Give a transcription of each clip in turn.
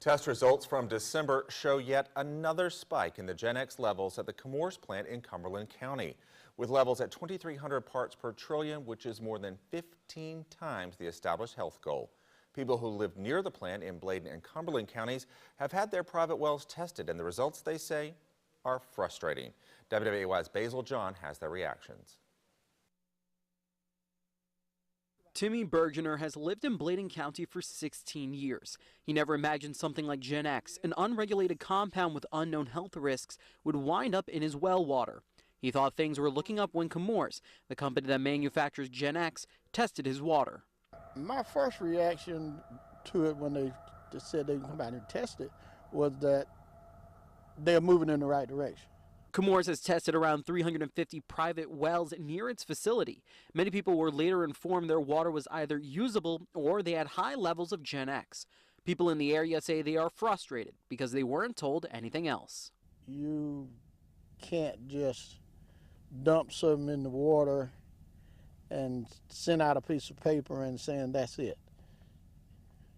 Test results from December show yet another spike in the GenX levels at the Chemours plant in Cumberland County, with levels at 2,300 parts per trillion, which is more than 15 times the established health goal. People who live near the plant in Bladen and Cumberland counties have had their private wells tested, and the results, they say, are frustrating. WWAY's Basil John has their reactions. Timmy Bergener has lived in Bladen County for 16 years. He never imagined something like GenX, an unregulated compound with unknown health risks, would wind up in his well water. He thought things were looking up when Chemours, the company that manufactures GenX, tested his water. My first reaction to it when they said they can come out and test it was that they're moving in the right direction. Chemours has tested around 350 private wells near its facility. Many people were later informed their water was either usable or they had high levels of GenX. People in the area say they are frustrated because they weren't told anything else. You can't just dump something in the water and send out a piece of paper and saying that's it.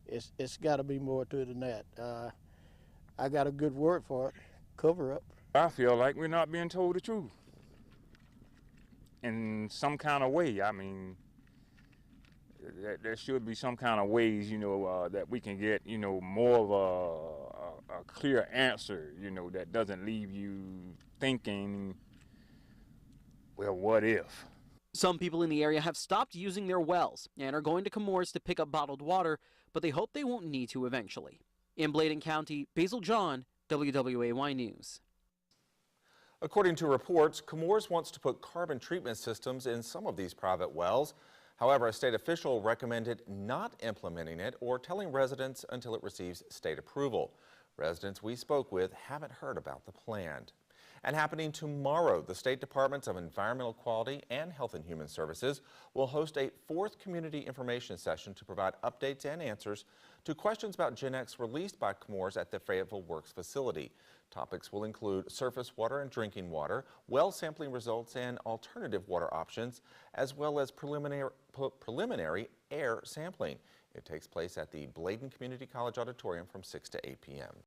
It's got to be more to it than that. I got a good word for it, cover up. I feel like we're not being told the truth in some kind of way. I mean, there should be some kind of ways, that we can get, more of a clear answer, that doesn't leave you thinking, well, what if? Some people in the area have stopped using their wells and are going to Chemours to pick up bottled water, but they hope they won't need to eventually. In Bladen County, Basil John, WWAY News. According to reports, Chemours wants to put carbon treatment systems in some of these private wells. However, a state official recommended not implementing it or telling residents until it receives state approval. Residents we spoke with haven't heard about the plan. And happening tomorrow, the State Departments of Environmental Quality and Health and Human Services will host a 4th community information session to provide updates and answers to questions about GenX released by Chemours at the Fayetteville Works facility. Topics will include surface water and drinking water, well sampling results and alternative water options, as well as preliminary air sampling. It takes place at the Bladen Community College Auditorium from 6 to 8 p.m.